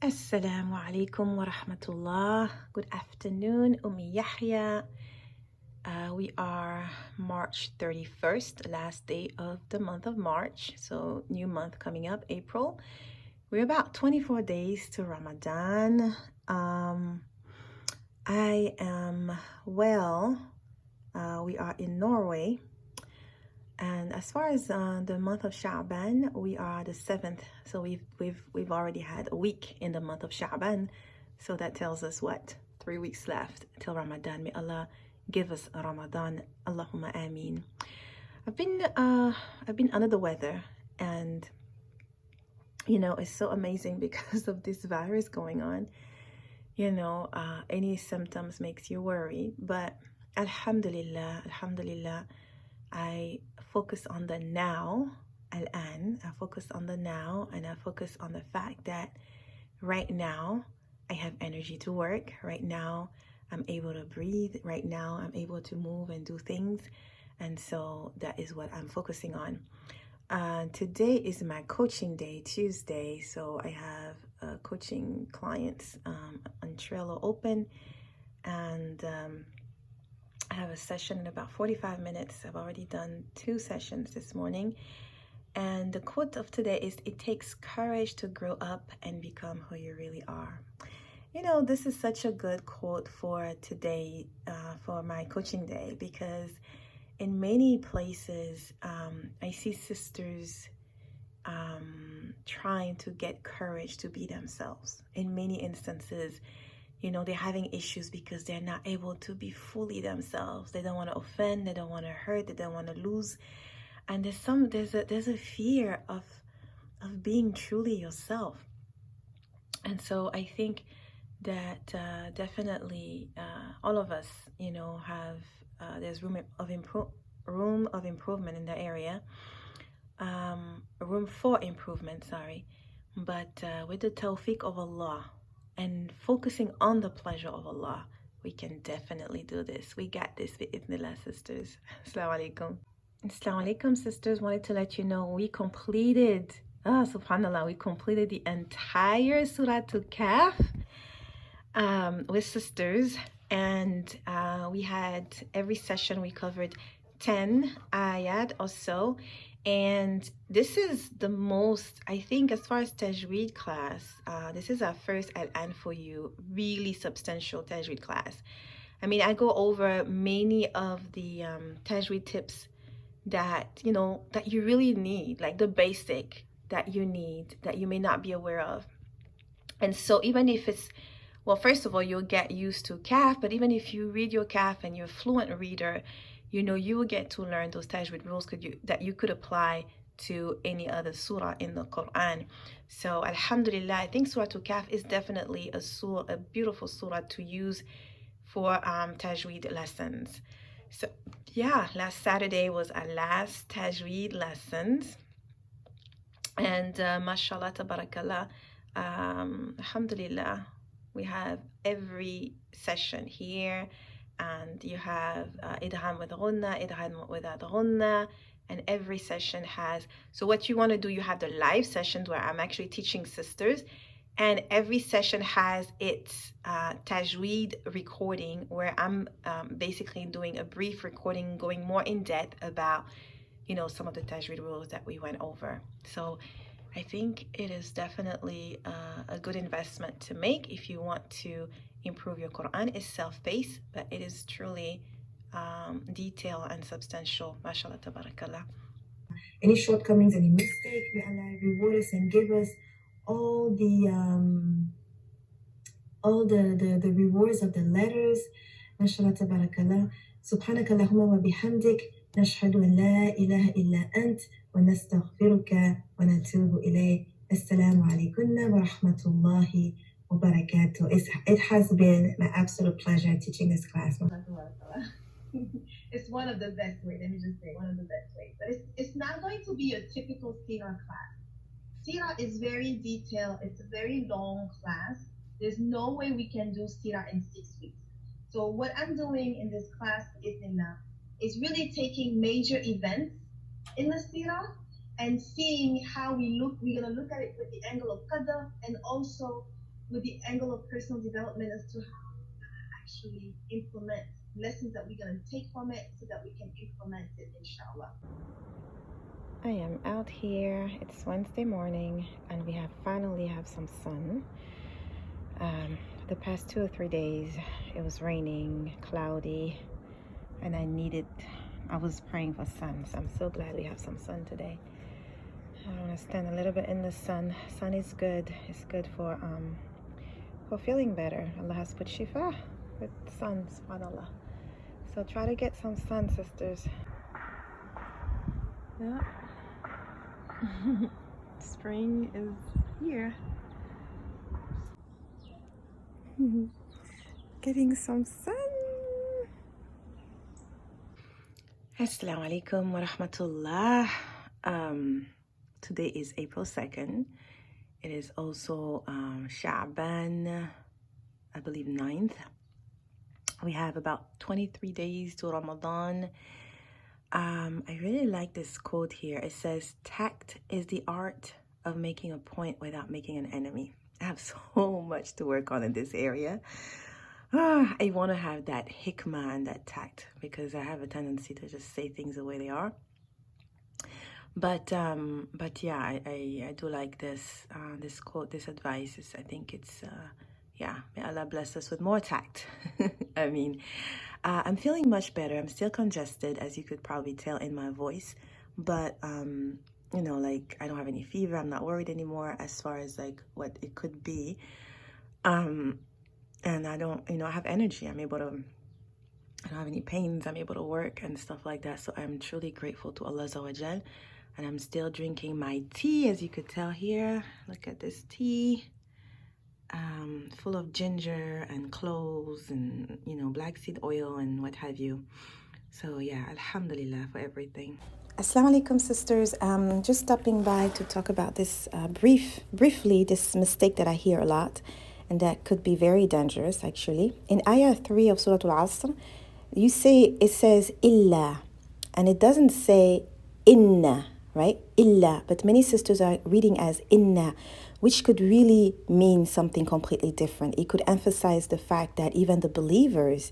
Assalamu alaikum wa rahmatullah. Good afternoon, Yahya. We are March 31st, last day of the month of March. So, new month coming up, April. We're about 24 days to Ramadan. I am well. We are in Norway. And as far as the month of Sha'ban, we are the 7th. So we've already had a week in the month of Sha'ban. So that tells us what? 3 weeks left till Ramadan. May Allah give us a Ramadan. Allahumma ameen. I've been under the weather, and it's so amazing because of this virus going on. Any symptoms makes you worry, but Alhamdulillah, I focus on the now, al-an. I focus on the now, and I focus on the fact that right now I have energy to work. Right now I'm able to breathe. Right now I'm able to move and do things. And so that is what I'm focusing on. Today is my coaching day, Tuesday. So I have coaching clients on Trello open, and I have a session in about 45 minutes. I've already done 2 sessions this morning. And the quote of today is, "It takes courage to grow up and become who you really are." This is such a good quote for today, for my coaching day, because in many places, I see sisters trying to get courage to be themselves. In many instances, they're having issues because they're not able to be fully themselves. They don't want to offend, they don't want to hurt, they don't want to lose. And there's a fear of being truly yourself. And so I think that definitely all of us, have there's room of improvement in that area. Room for improvement, sorry. But with the tawfiq of Allah and focusing on the pleasure of Allah, we can definitely do this. We got this, bi'idhnillah, sisters. Assalamu alaikum. Assalamu alaikum, sisters. Wanted to let you know we completed, subhanAllah, we completed the entire Suratul Kaf with sisters. And we had, every session we covered 10 ayat or so. And this is the most, I think, as far as Tajweed class, this is our first Al-An for you, really substantial Tajweed class. I mean, I go over many of the Tajweed tips that, that you really need, like the basic that you need, that you may not be aware of. And so even if it's, well, first of all, you'll get used to Kaf, but even if you read your Kaf and you're a fluent reader, you will get to learn those Tajweed rules that you could apply to any other surah in the Qur'an. So Alhamdulillah, I think Suratul Kaf is definitely a beautiful surah to use for Tajweed lessons. So yeah, last Saturday was our last Tajweed lessons. And mashallah, tabarakallah, Alhamdulillah, we have every session here. And you have idgham with ghunna, idgham without ghunna, and every session has, so what you want to do, you have the live sessions where I'm actually teaching sisters, and every session has its Tajweed recording where I'm basically doing a brief recording, going more in depth about, some of the Tajweed rules that we went over. So I think it is definitely a good investment to make if you want to improve your Quran. Is self-paced, but it is truly detailed and substantial. MashaAllah, tabarakallah. Any shortcomings, any mistake, may Allah reward us and give us all the rewards of the letters. MashaAllah, tabarakallah. Subhanaka Allahumma wa bihamdik. Nashhadu an la ilaha illa ant. Wa nastaghfiruka wa natubu ilayk. Assalamu alaikum wa rahmatullahi wa barakatuh. It has been my absolute pleasure teaching this class. It's one of the best ways, let me just say, one of the best ways. But it's not going to be a typical Sirah class. Sirah is very detailed. It's a very long class. There's no way we can do Sirah in 6 weeks. So what I'm doing in this class is really taking major events in the Sirah and seeing how we look. We're going to look at it with the angle of Qadr and also with the angle of personal development as to how we're going to actually implement lessons that we're going to take from it so that we can implement it, inshallah. I am out here. It's Wednesday morning and we finally have some sun. The past 2 or 3 days it was raining, cloudy, and I was praying for sun, so I'm so glad we have some sun today. I want to stand a little bit in the sun. Sun is good. It's good for feeling better. Allah has put shifa with sun, subhanAllah. So try to get some sun, sisters. Yeah. Spring is here. Getting some sun. Assalamu alaikum wa rahmatullah. Today is April 2nd. It is also Sha'ban, I believe 9th. We have about 23 days to Ramadan. I really like this quote here. It says, tact is the art of making a point without making an enemy. I have so much to work on in this area. I want to have that hikmah and that tact because I have a tendency to just say things the way they are. But yeah, I do like this quote, this advice. I think it's yeah, may Allah bless us with more tact. I mean, I'm feeling much better. I'm still congested, as you could probably tell in my voice, but you know, like I don't have any fever. I'm not worried anymore as far as like what it could be. And I don't, you know, I have energy. I don't have any pains. I'm able to work and stuff like that. So I'm truly grateful to Allah Azza wa Jal. And I'm still drinking my tea, as you could tell here. Look at this tea. Full of ginger and cloves and, you know, black seed oil and what have you. So yeah, Alhamdulillah for everything. Assalamu alaikum, sisters. Just stopping by to talk about this briefly, this mistake that I hear a lot and that could be very dangerous actually. In ayah 3 of Suratul Asr, it says illa, and it doesn't say inna, right? Illa, but many sisters are reading as inna, which could really mean something completely different. It could emphasize the fact that even the believers,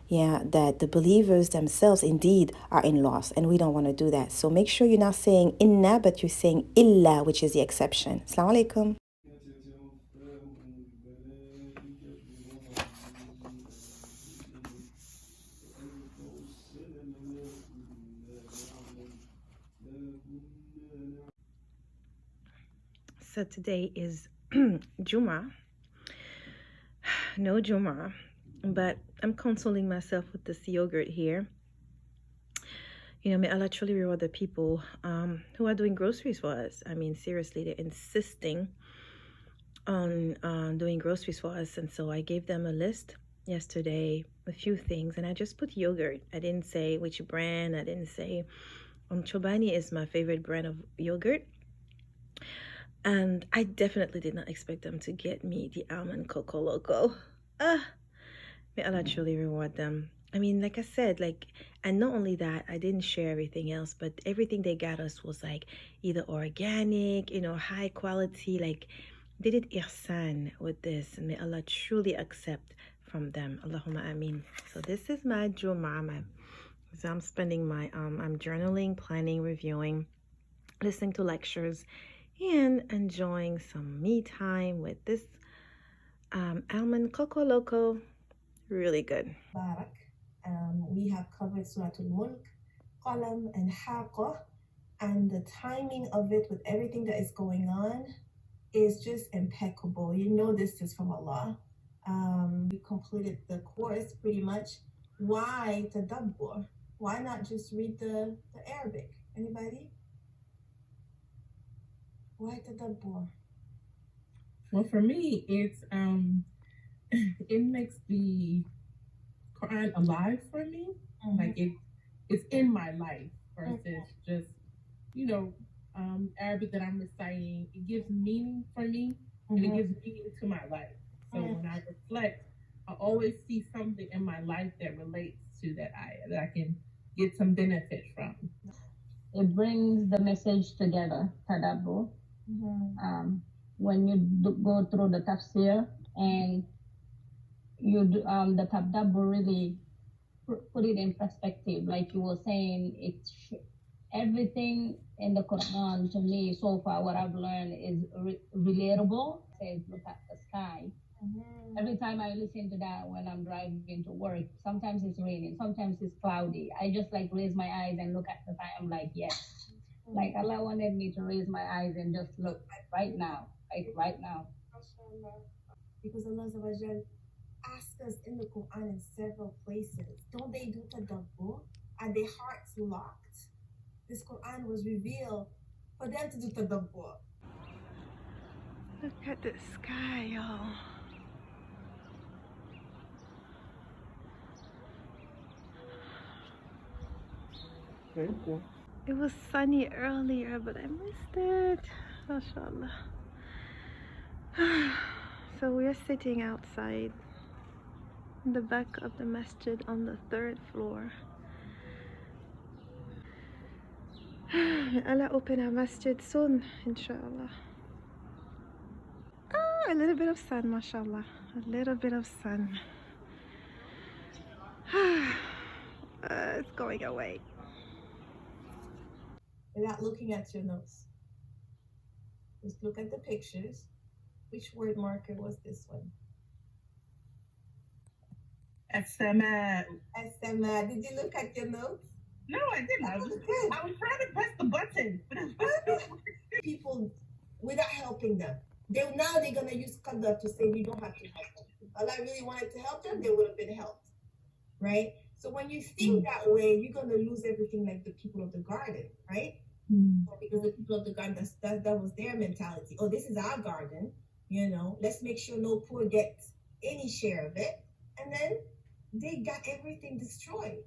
that the believers themselves indeed are in loss, and we don't want to do that. So make sure you're not saying inna, but you're saying illa, which is the exception. Assalamu alaikum. So today is Juma. No Juma, but I'm consoling myself with this yogurt here. You know, may Allah truly reward the people who are doing groceries for us. I mean, seriously, they're insisting on doing groceries for us. And so I gave them a list yesterday, a few things, and I just put yogurt. I didn't say which brand. I didn't say, Chobani is my favorite brand of yogurt. And I definitely did not expect them to get me the almond cocoa loco. May Allah truly reward them. I mean, like I said, and not only that, I didn't share everything else, but everything they got us was like either organic, you know, high quality, like they did ihsan with this, and may Allah truly accept from them. Allahumma ameen. So this is my Juma. So I'm spending I'm journaling, planning, reviewing, listening to lectures, and enjoying some me time with this almond cocoa loco. Really good. Barak. We have covered Suratul Mulk, Qalam, and Haqqah, and the timing of it with everything that is going on is just impeccable. You know this is from Allah. We completed the course pretty much. Why tadabbur? Why not just read the Arabic? Anybody? Why tadabbur? Well, for me, it's it makes the Quran alive for me. Like it's in my life versus just, you know, Arabic that I'm reciting. It gives meaning for me, and it gives meaning to my life. So when I reflect, I always see something in my life that relates to that ayah that I can get some benefit from. It brings the message together, tadabbur. When you go through the tafsir, and the tadabbur really put it in perspective. Like you were saying, everything in the Quran to me so far, what I've learned is relatable. It says, look at the sky. Every time I listen to that when I'm driving to work, sometimes it's raining, sometimes it's cloudy. I just like raise my eyes and look at the sky. I'm like, yes. Like Allah wanted me to raise my eyes and just look right now, like right now. Because Allah Azza asks us in the Quran in several places, don't they do tadabbur? Are their hearts locked? This Quran was revealed for them to do tadabbur. Look at the sky, y'all. Very cool. It was sunny earlier, but I missed it. MashaAllah. So we're sitting outside in the back of the masjid on the 3rd floor. May Allah open our masjid soon, inshallah. A little bit of sun, mashallah. A little bit of sun. It's going away. Without looking at your notes. Just look at the pictures. Which word marker was this one? SMA. SMA. Did you look at your notes? No, I didn't. I was trying to press the button. People, without helping them. They're going to use qadar to say we don't have to help them. If Allah really wanted to help them, they would have been helped. Right? So when you think that way, you're going to lose everything like the people of the garden, right? Because the people of the garden, that was their mentality. Oh, this is our garden, let's make sure no poor gets any share of it. And then they got everything destroyed.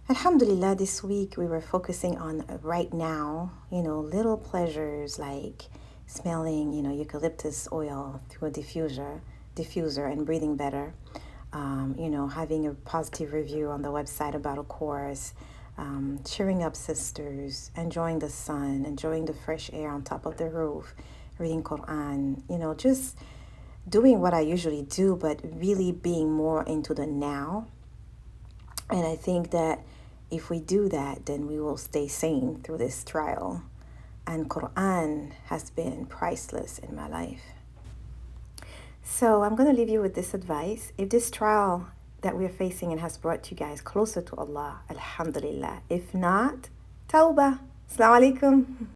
Alhamdulillah, this week we were focusing on right now, little pleasures like smelling, eucalyptus oil through a diffuser and breathing better. Having a positive review on the website about a course, cheering up sisters, enjoying the sun, enjoying the fresh air on top of the roof, reading Qur'an, just doing what I usually do, but really being more into the now. And I think that if we do that, then we will stay sane through this trial. And Qur'an has been priceless in my life. So I'm going to leave you with this advice. If this trial that we're facing and has brought you guys closer to Allah, Alhamdulillah. If not, Tawbah. Assalamu alaikum.